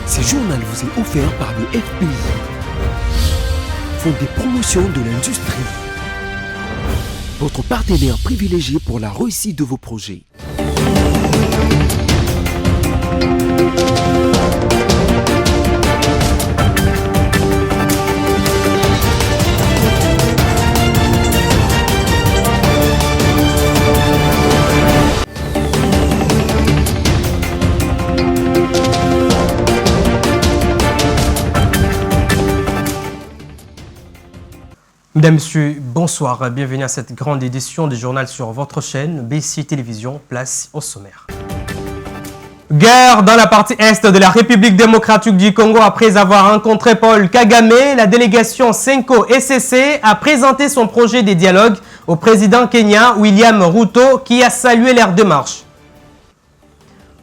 Ce journal vous est offert par le FPI, Fonds des promotions de l'industrie, votre partenaire privilégié pour la réussite de vos projets. Mesdames, Messieurs, bonsoir. Bienvenue à cette grande édition du journal sur votre chaîne BC Télévision. Place au sommaire. Guerre dans la partie est de la République démocratique du Congo. Après avoir rencontré Paul Kagame, la délégation Senko-SCC a présenté son projet de dialogue au président kenyan William Ruto qui a salué leur démarche.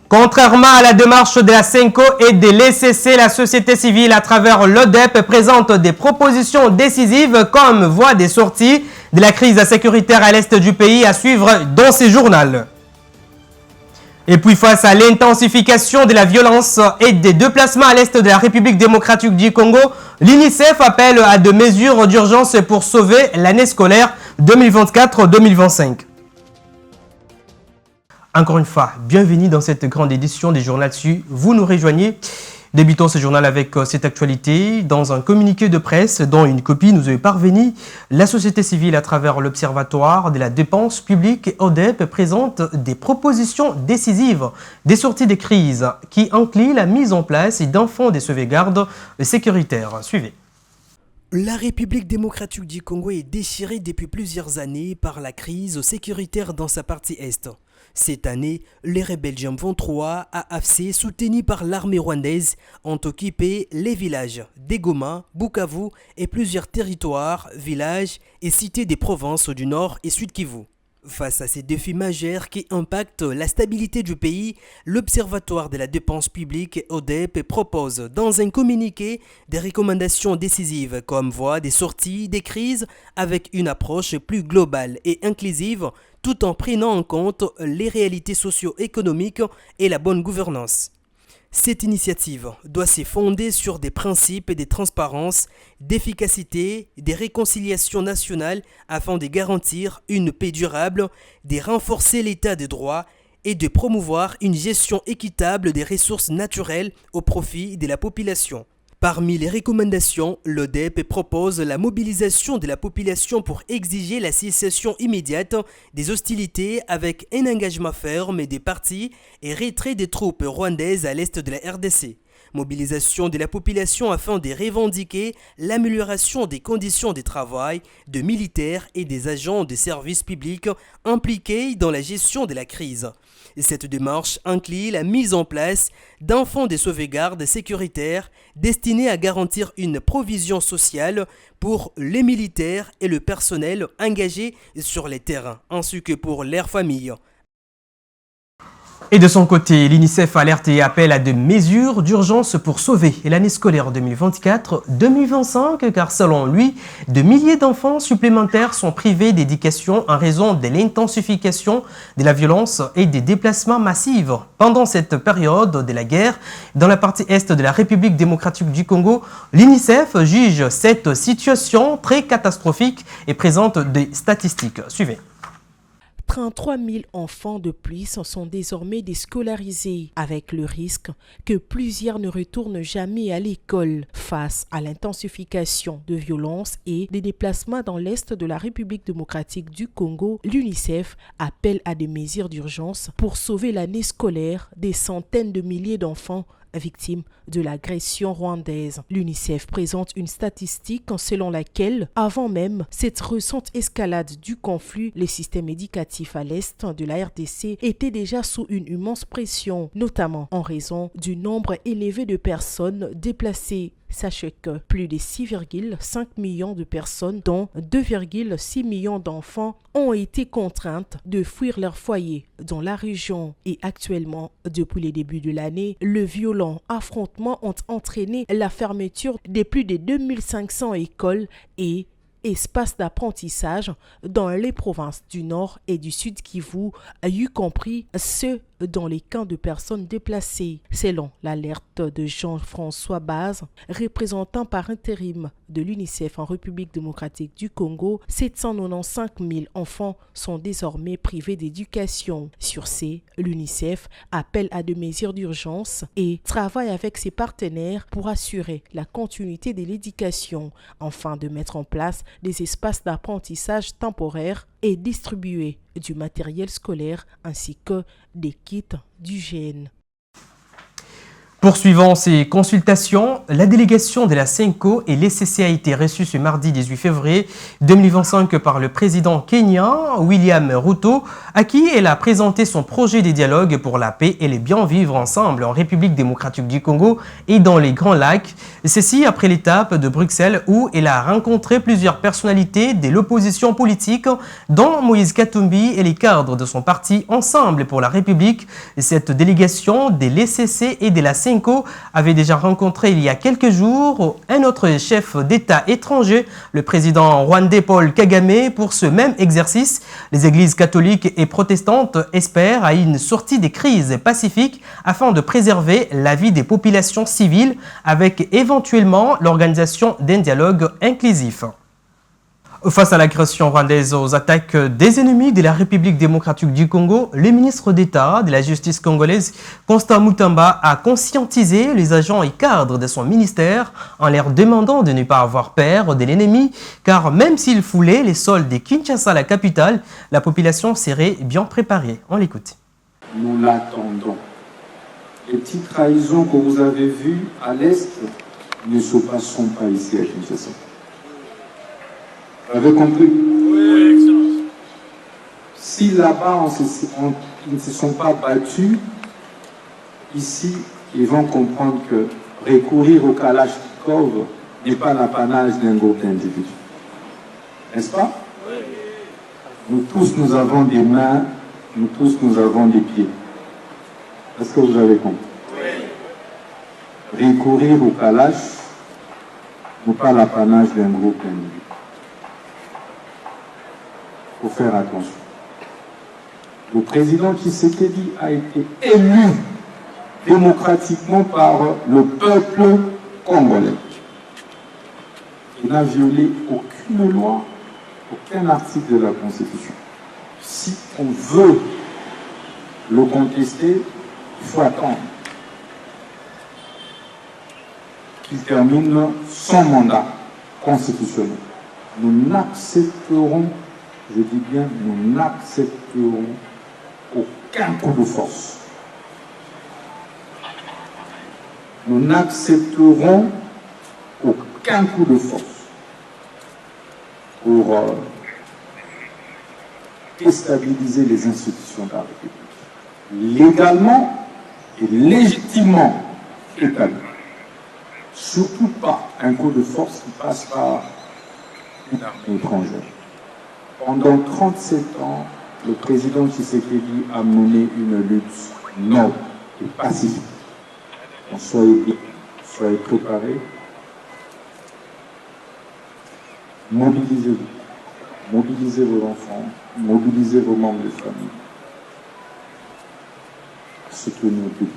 Contrairement à la démarche de la Senko et de l'ECC, la société civile à travers l'ODEP présente des propositions décisives comme voie des sorties de la crise sécuritaire à l'est du pays à suivre dans ce journal. Et puis face à l'intensification de la violence et des déplacements à l'est de la République démocratique du Congo, l'UNICEF appelle à des mesures d'urgence pour sauver l'année scolaire 2024-2025. Encore une fois, bienvenue dans cette grande édition du journal Su. Vous nous rejoignez. Débutons ce journal avec cette actualité. Dans un communiqué de presse dont une copie nous est parvenue, la société civile à travers l'Observatoire de la dépense publique ODEP présente des propositions décisives des sorties de crise qui incluent la mise en place d'enfants de sauvegarde sécuritaires. Suivez. La République démocratique du Congo est déchirée depuis plusieurs années par la crise sécuritaire dans sa partie est. Cette année, les rebelles M23 AFC, soutenus par l'armée rwandaise, ont occupé les villages d'Egoma, Bukavu et plusieurs territoires, villages et cités des provinces du Nord et Sud Kivu. Face à ces défis majeurs qui impactent la stabilité du pays, l'Observatoire de la dépense publique ODEP propose dans un communiqué des recommandations décisives comme voie des sorties des crises avec une approche plus globale et inclusive tout en prenant en compte les réalités socio-économiques et la bonne gouvernance. Cette initiative doit se fonder sur des principes de transparence, d'efficacité, de réconciliation nationale afin de garantir une paix durable, de renforcer l'état de droit et de promouvoir une gestion équitable des ressources naturelles au profit de la population. Parmi les recommandations, l'ODEP propose la mobilisation de la population pour exiger la cessation immédiate des hostilités avec un engagement ferme des partis et retrait des troupes rwandaises à l'est de la RDC. Mobilisation de la population afin de revendiquer l'amélioration des conditions de travail de militaires et des agents de services publics impliqués dans la gestion de la crise. Cette démarche inclut la mise en place d'enfants de sauvegarde sécuritaires destinés à garantir une provision sociale pour les militaires et le personnel engagé sur les terrains, ainsi que pour leurs familles. Et de son côté, l'UNICEF alerte et appelle à des mesures d'urgence pour sauver l'année scolaire 2024-2025 car selon lui, de milliers d'enfants supplémentaires sont privés d'éducation en raison de l'intensification de la violence et des déplacements massifs. Pendant cette période de la guerre, dans la partie est de la République démocratique du Congo, l'UNICEF juge cette situation très catastrophique et présente des statistiques. Suivez. 33 000 enfants de plus sont désormais déscolarisés, avec le risque que plusieurs ne retournent jamais à l'école face à l'intensification de violences et des déplacements dans l'est de la République démocratique du Congo. L'UNICEF appelle à des mesures d'urgence pour sauver l'année scolaire des centaines de milliers d'enfants victimes de l'agression rwandaise. L'UNICEF présente une statistique selon laquelle, avant même cette récente escalade du conflit, les systèmes éducatifs à l'est de la RDC étaient déjà sous une immense pression, notamment en raison du nombre élevé de personnes déplacées. Sachez que plus de 6,5 millions de personnes, dont 2,6 millions d'enfants, ont été contraintes de fuir leur foyer dans la région. Et actuellement, depuis le début de l'année, le violent affrontements ont entraîné la fermeture de plus de 2500 écoles et espaces d'apprentissage dans les provinces du Nord et du Sud Kivu, y compris ceux dans les camps de personnes déplacées. Selon l'alerte de Jean-François Baz, représentant par intérim de l'UNICEF en République démocratique du Congo, 795 000 enfants sont désormais privés d'éducation. Sur ces, l'UNICEF appelle à des mesures d'urgence et travaille avec ses partenaires pour assurer la continuité de l'éducation, afin de mettre en place des espaces d'apprentissage temporaires et distribuer du matériel scolaire ainsi que des kits d'hygiène. Poursuivant ces consultations, la délégation de la CENCO et l'ECC a été reçue ce mardi 18 février 2025 par le président kenyan William Ruto, à qui elle a présenté son projet de dialogue pour la paix et le bien vivre ensemble en République démocratique du Congo et dans les Grands Lacs. Ceci après l'étape de Bruxelles où elle a rencontré plusieurs personnalités de l'opposition politique, dont Moïse Katumbi et les cadres de son parti Ensemble pour la République. Cette délégation de l'ECC et de la CENCO avait déjà rencontré il y a quelques jours un autre chef d'État étranger, le président rwandais Paul Kagame, pour ce même exercice. Les églises catholiques et protestantes espèrent à une sortie des crises pacifiques afin de préserver la vie des populations civiles avec éventuellement l'organisation d'un dialogue inclusif. Face à l'agression rwandaise aux attaques des ennemis de la République démocratique du Congo, le ministre d'État de la Justice congolaise, Constant Mutamba, a conscientisé les agents et cadres de son ministère en leur demandant de ne pas avoir peur de l'ennemi, car même s'il foulait les sols de Kinshasa, la capitale, la population serait bien préparée. On l'écoute. Nous l'attendons. Les petites trahisons que vous avez vues à l'Est ne se passeront pas ici à Kinshasa. Vous avez compris? Oui, Excellence. Si là-bas, ils ne se sont pas battus, ici, ils vont comprendre que recourir au Kalachnikov n'est pas l'apanage d'un groupe d'individus. N'est-ce pas? Oui. Nous tous, nous avons des mains, nous tous, nous avons des pieds. Est-ce que vous avez compris? Oui. Recourir au Kalach n'est pas l'apanage d'un groupe d'individus. Il faut faire attention. Le président Tshisekedi a été élu démocratiquement par le peuple congolais. Il n'a violé aucune loi, aucun article de la Constitution. Si on veut le contester, il faut attendre qu'il termine son mandat constitutionnel. Nous n'accepterons, je dis bien, nous n'accepterons aucun coup de force. Nous n'accepterons aucun coup de force pour déstabiliser les institutions de la République. Légalement et légitimement établi. Surtout pas un coup de force qui passe par une armée étrangère. Pendant 37 ans, le président Tshisekedi a mené une lutte noble et pacifique. Donc soyez bien, soyez préparés. Mobilisez-vous. Mobilisez vos enfants, mobilisez vos membres de famille. Soutenez le public.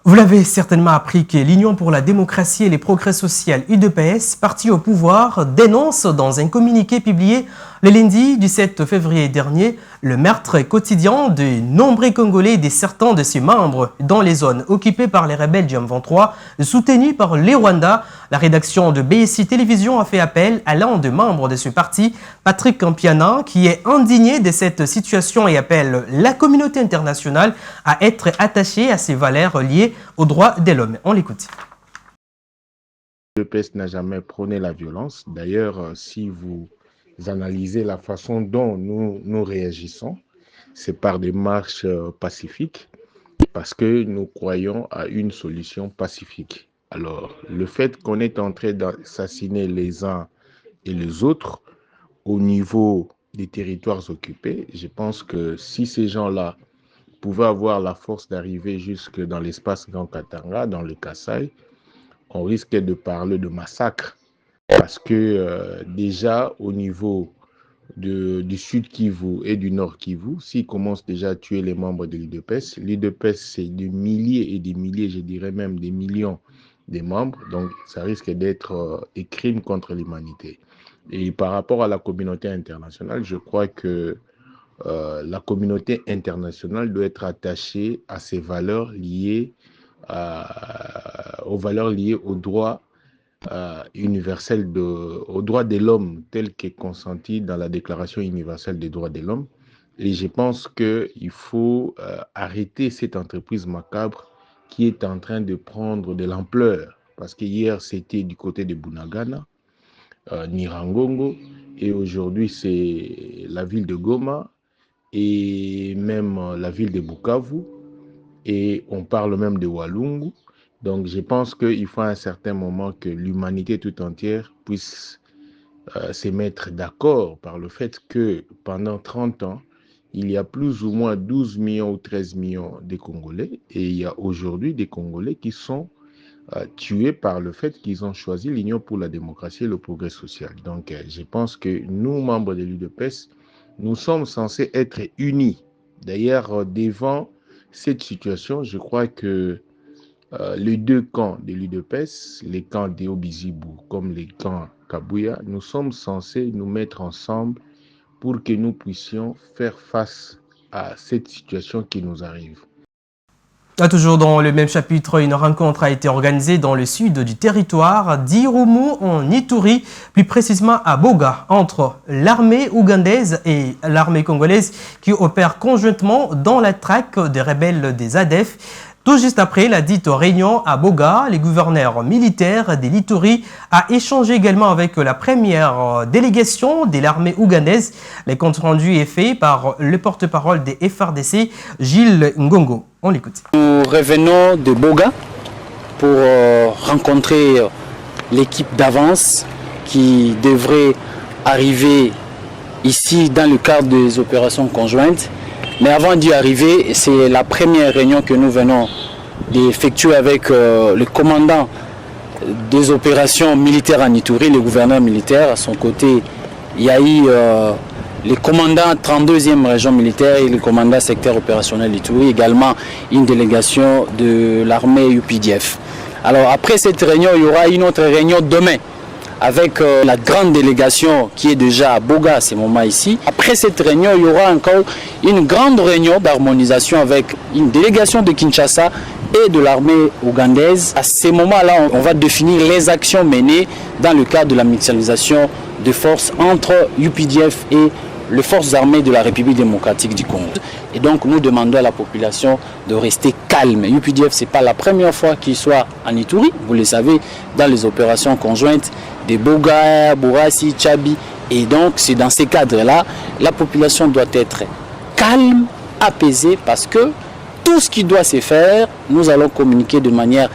Vous l'avez certainement appris que l'Union pour la démocratie et les progrès sociaux, UDPS, parti au pouvoir, dénonce dans un communiqué publié le lundi du 7 février dernier le meurtre quotidien de nombreux Congolais et de certains de ses membres dans les zones occupées par les rebelles du M23, soutenus par les Rwandais. La rédaction de BSI Télévision a fait appel à l'un des membres de ce parti, Patrick Kampiana, qui est indigné de cette situation et appelle la communauté internationale à être attachée à ces valeurs liées aux droits de l'homme. On l'écoute. Le PS n'a jamais prôné la violence. D'ailleurs, si vous analysez la façon dont nous réagissons, c'est par des marches pacifiques, parce que nous croyons à une solution pacifique. Alors, le fait qu'on est en train d'assassiner les uns et les autres au niveau des territoires occupés, je pense que si ces gens-là pouvaient avoir la force d'arriver jusque dans l'espace Grand Katanga, dans le Kasaï, on risquait de parler de massacre. Parce que déjà, au niveau du Sud Kivu et du Nord Kivu, s'ils commencent déjà à tuer les membres de l'UDPS, c'est des milliers et des milliers, je dirais même des millions de membres, donc ça risque d'être des crimes contre l'humanité. Et par rapport à la communauté internationale, je crois que la communauté internationale doit être attachée à ces valeurs liées aux valeurs liées aux droits universel aux droits de l'homme tel qu'est consenti dans la Déclaration universelle des droits de l'homme. Et je pense qu'il faut arrêter cette entreprise macabre qui est en train de prendre de l'ampleur. Parce qu'hier, c'était du côté de Bunagana, Nirangongo, et aujourd'hui, c'est la ville de Goma et même la ville de Bukavu, et on parle même de Walungu. Donc, je pense qu'il faut à un certain moment que l'humanité tout entière puisse se mettre d'accord par le fait que pendant 30 ans, il y a plus ou moins 12 millions ou 13 millions de Congolais et il y a aujourd'hui des Congolais qui sont tués par le fait qu'ils ont choisi l'Union pour la démocratie et le progrès social. Donc, je pense que nous, membres de l'UDPS, nous sommes censés être unis. D'ailleurs, devant cette situation, je crois que les deux camps de l'UDPS, les camps d'Eobizibou comme les camps Kabuya, nous sommes censés nous mettre ensemble pour que nous puissions faire face à cette situation qui nous arrive. Toujours dans le même chapitre, une rencontre a été organisée dans le sud du territoire d'Irumu en Ituri, plus précisément à Boga, entre l'armée ougandaise et l'armée congolaise qui opèrent conjointement dans la traque des rebelles des ADF. Tout juste après la dite réunion à Boga, les gouverneurs militaires de l'Ituri a échangé également avec la première délégation de l'armée ougandaise. Le compte rendu est fait par le porte-parole des FRDC, Gilles Ngongo. On l'écoute. Nous revenons de Boga pour rencontrer l'équipe d'avance qui devrait arriver ici dans le cadre des opérations conjointes. Mais avant d'y arriver, c'est la première réunion que nous venons d'effectuer avec le commandant des opérations militaires en Ituri, le gouverneur militaire. À son côté, il y a eu le commandant 32e région militaire et le commandant secteur opérationnel d'Ituri, également une délégation de l'armée UPDF. Alors après cette réunion, il y aura une autre réunion demain avec la grande délégation qui est déjà à Boga à ce moment ici. Après cette réunion, il y aura encore une grande réunion d'harmonisation avec une délégation de Kinshasa et de l'armée ougandaise. À ce moment-là, on va définir les actions menées dans le cadre de la mutualisation de forces entre UPDF et les forces armées de la République démocratique du Congo. Et donc nous demandons à la population de rester calme. UPDF, ce n'est pas la première fois qu'il soit en Ituri. Vous le savez, dans les opérations conjointes de Boga, Bourassi, Tchabi. Et donc c'est dans ces cadres-là, la population doit être calme, apaisée, parce que tout ce qui doit se faire, nous allons communiquer de manière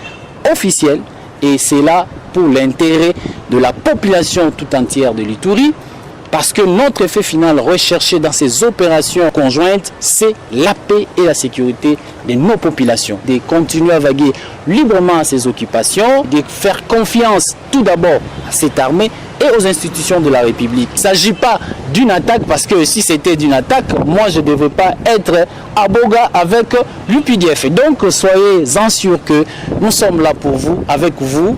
officielle. Et c'est là pour l'intérêt de la population tout entière de l'Ituri. Parce que notre effet final recherché dans ces opérations conjointes, c'est la paix et la sécurité de nos populations. De continuer à vaguer librement à ces occupations, de faire confiance tout d'abord à cette armée et aux institutions de la République. Il ne s'agit pas d'une attaque, parce que si c'était d'une attaque, moi je ne devais pas être à Boga avec l'UPDF. Donc soyez-en sûrs que nous sommes là pour vous, avec vous.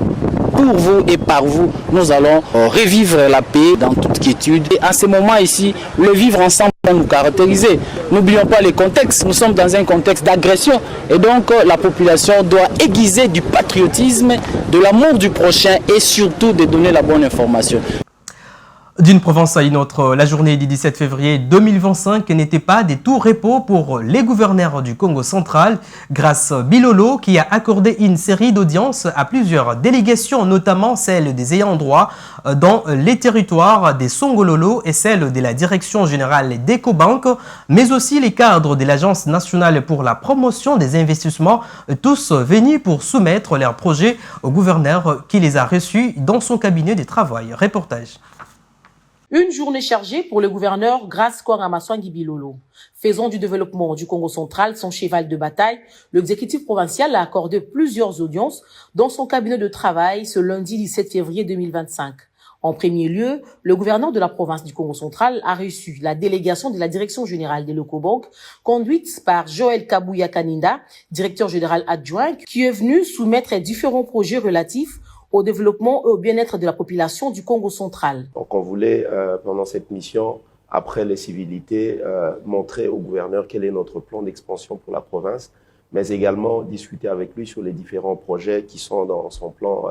Pour vous et par vous, nous allons revivre la paix dans toute quiétude. Et à ce moment ici, le vivre ensemble va nous caractériser. N'oublions pas les contextes. Nous sommes dans un contexte d'agression. Et donc, la population doit aiguiser du patriotisme, de l'amour du prochain et surtout de donner la bonne information. D'une province à une autre, la journée du 17 février 2025 n'était pas des tout repos pour les gouverneurs du Congo central, grâce Bilolo qui a accordé une série d'audiences à plusieurs délégations, notamment celle des ayants droit dans les territoires des Songololo et celle de la direction générale d'Ecobank, mais aussi les cadres de l'Agence nationale pour la promotion des investissements, tous venus pour soumettre leurs projets au gouverneur qui les a reçus dans son cabinet de travail. Reportage. Une journée chargée pour le gouverneur Grace Kwanga-Maswangi Bilolo. Faisant du développement du Congo central son cheval de bataille, l'exécutif provincial a accordé plusieurs audiences dans son cabinet de travail ce lundi 17 février 2025. En premier lieu, le gouverneur de la province du Congo central a reçu la délégation de la direction générale des Locobank, conduite par Joël Kabouya Kaninda, directeur général adjoint, qui est venu soumettre différents projets relatifs au développement et au bien-être de la population du Congo central. Donc on voulait, pendant cette mission, après les civilités, montrer au gouverneur quel est notre plan d'expansion pour la province, mais également discuter avec lui sur les différents projets qui sont dans son plan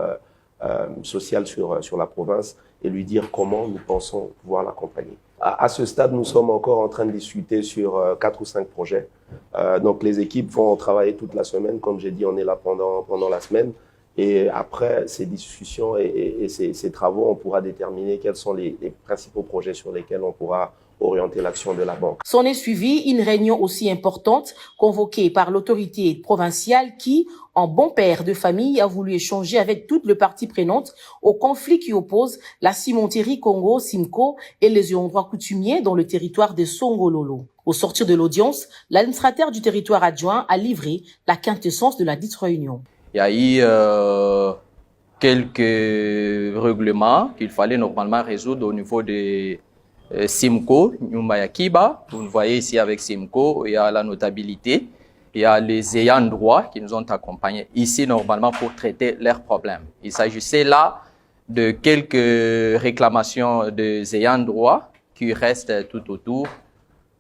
social sur la province et lui dire comment nous pensons pouvoir l'accompagner. À ce stade, nous sommes encore en train de discuter sur 4 ou 5 projets. Donc les équipes vont travailler toute la semaine. Comme j'ai dit, on est là pendant la semaine. Et après ces discussions et ces travaux, on pourra déterminer quels sont les principaux projets sur lesquels on pourra orienter l'action de la banque. S'en est suivi une réunion aussi importante convoquée par l'autorité provinciale qui, en bon père de famille, a voulu échanger avec toutes les parties prenantes au conflit qui oppose la cimenterie Congo, Simco, et les endroits coutumiers dans le territoire de Songololo. Au sortir de l'audience, l'administrateur du territoire adjoint a livré la quintessence de la dite réunion. Il y a eu quelques règlements qu'il fallait normalement résoudre au niveau de Simco, Nyumba ya Kiba. Vous voyez ici avec Simco, il y a la notabilité, il y a les ayants droit qui nous ont accompagnés ici normalement pour traiter leurs problèmes. Il s'agissait là de quelques réclamations des ayants droit qui restent tout autour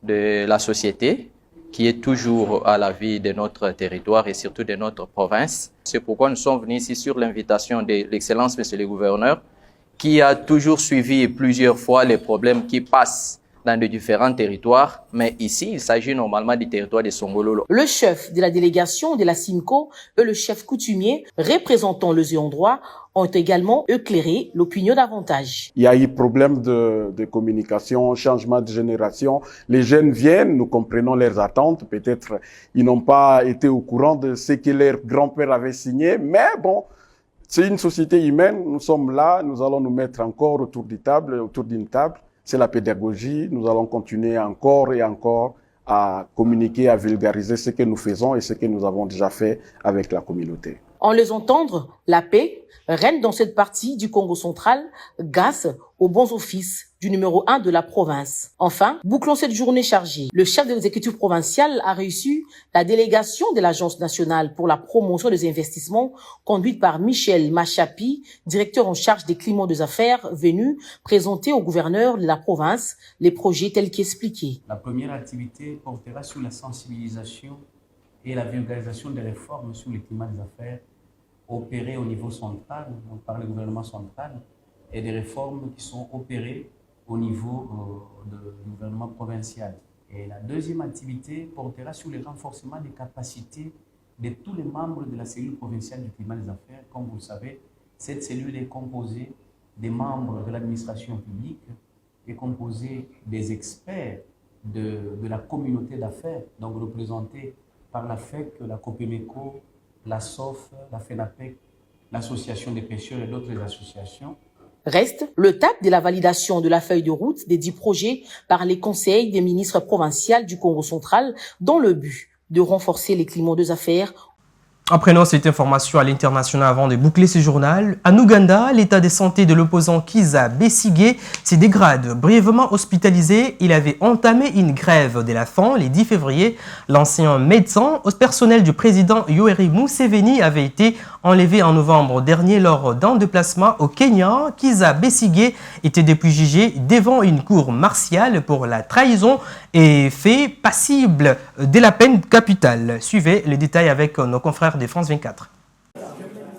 de la société, qui est toujours à la vie de notre territoire et surtout de notre province. C'est pourquoi nous sommes venus ici sur l'invitation de l'Excellence, Monsieur le Gouverneur, qui a toujours suivi plusieurs fois les problèmes qui passent dans de différents territoires. Mais ici, il s'agit normalement du territoire de Songololo. Le chef de la délégation de la Simco et le chef coutumier représentant les ayants droit ont également éclairé l'opinion davantage. Il y a eu problème de communication, changement de génération. Les jeunes viennent, nous comprenons leurs attentes. Peut-être ils n'ont pas été au courant de ce que leur grand-père avait signé. Mais bon, c'est une société humaine. Nous sommes là, nous allons nous mettre encore autour d'une table. C'est la pédagogie. Nous allons continuer encore et encore à communiquer, à vulgariser ce que nous faisons et ce que nous avons déjà fait avec la communauté. En les entendre, la paix règne dans cette partie du Congo central grâce aux bons offices du numéro 1 de la province. Enfin, bouclons cette journée chargée. Le chef de l'exécutif provincial a reçu la délégation de l'Agence nationale pour la promotion des investissements conduite par Michel Machapi, directeur en charge des climats des affaires, venu présenter au gouverneur de la province les projets tels qu'expliqués. La première activité portera sur la sensibilisation et la vulgarisation des réformes sur le climat des affaires opérées au niveau central, donc par le gouvernement central, et des réformes qui sont opérées au niveau du gouvernement provincial. Et la deuxième activité portera sur le renforcement des capacités de tous les membres de la cellule provinciale du climat des affaires. Comme vous le savez, cette cellule est composée des membres de l'administration publique, est composée des experts de la communauté d'affaires, donc représentés par la FEC, la Copemeco, la SOF, la FENAPEC, l'association des pêcheurs et d'autres associations. Reste le TAP de la validation de la feuille de route des 10 projets par les conseils des ministres provinciaux du Congo central dans le but de renforcer les climats des affaires. Apprenons cette information à l'international avant de boucler ce journal. En Ouganda, l'état de santé de l'opposant Kizza Besigye se dégrade. Brièvement hospitalisé, il avait entamé une grève de la faim le 10 février. L'ancien médecin au personnel du président Yoweri Museveni avait été enlevé en novembre dernier lors d'un déplacement au Kenya. Kizza Besigye était depuis jugé devant une cour martiale pour la trahison et fait passible de la peine capitale. Suivez les détails avec nos confrères de France 24.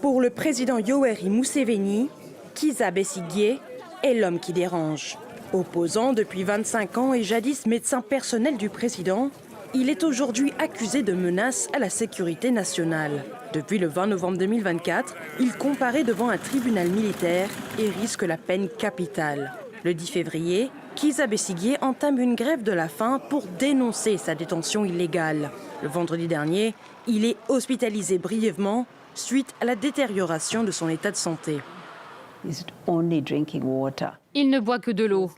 Pour le président Yoweri Museveni, Kizza Besigye est l'homme qui dérange. Opposant depuis 25 ans et jadis médecin personnel du président, il est aujourd'hui accusé de menaces à la sécurité nationale. Depuis le 20 novembre 2024, il comparaît devant un tribunal militaire et risque la peine capitale. Le 10 février, Kizza Besigye entame une grève de la faim pour dénoncer sa détention illégale. Le vendredi dernier, il est hospitalisé brièvement suite à la détérioration de son état de santé. Il ne boit que de l'eau.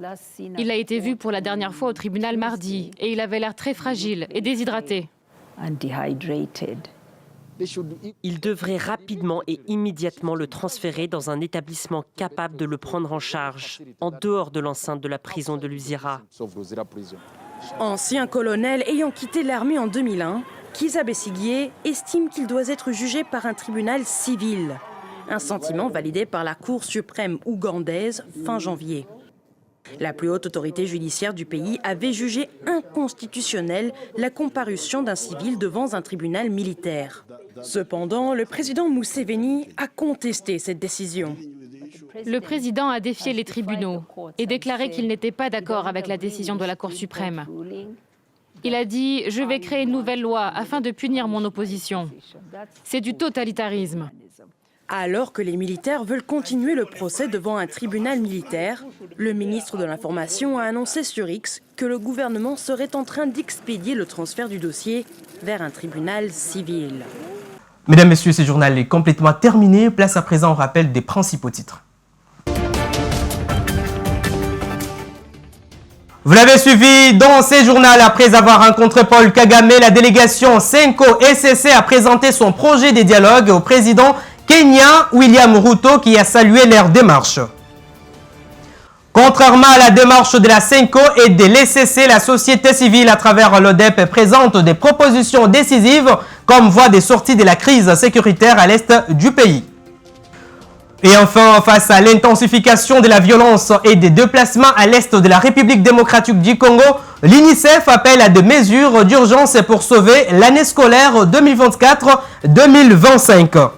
Il a été vu pour la dernière fois au tribunal mardi et il avait l'air très fragile et déshydraté. Ils devraient rapidement et immédiatement le transférer dans un établissement capable de le prendre en charge, en dehors de l'enceinte de la prison de Luzira. Ancien colonel ayant quitté l'armée en 2001, Kizza Besigye estime qu'il doit être jugé par un tribunal civil. Un sentiment validé par la Cour suprême ougandaise fin janvier. La plus haute autorité judiciaire du pays avait jugé inconstitutionnelle la comparution d'un civil devant un tribunal militaire. Cependant, le président Museveni a contesté cette décision. Le président a défié les tribunaux et déclaré qu'il n'était pas d'accord avec la décision de la Cour suprême. Il a dit « Je vais créer une nouvelle loi afin de punir mon opposition ». C'est du totalitarisme. Alors que les militaires veulent continuer le procès devant un tribunal militaire, le ministre de l'Information a annoncé sur X que le gouvernement serait en train d'expédier le transfert du dossier vers un tribunal civil. Mesdames, Messieurs, ce journal est complètement terminé. Place à présent au rappel des principaux titres. Vous l'avez suivi dans ce journal. Après avoir rencontré Paul Kagame, la délégation Senko-SSC a présenté son projet de dialogue au président kenyan William Ruto qui a salué leur démarche. Contrairement à la démarche de la Senko et de l'SSC, la société civile à travers l'ODEP présente des propositions décisives comme voie de sortie de la crise sécuritaire à l'est du pays. Et enfin, face à l'intensification de la violence et des déplacements à l'est de la République démocratique du Congo, l'UNICEF appelle à des mesures d'urgence pour sauver l'année scolaire 2024-2025.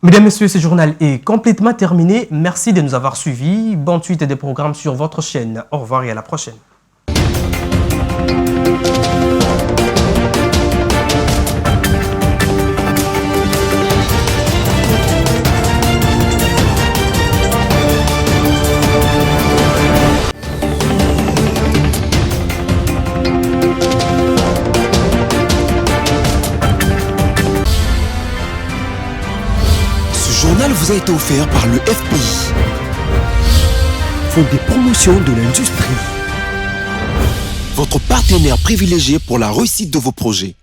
Mesdames, Messieurs, ce journal est complètement terminé. Merci de nous avoir suivis. Bonne suite des programmes sur votre chaîne. Au revoir et à la prochaine. Ce journal vous a été offert par le FPI, Fonds de promotion de l'industrie, votre partenaire privilégié pour la réussite de vos projets.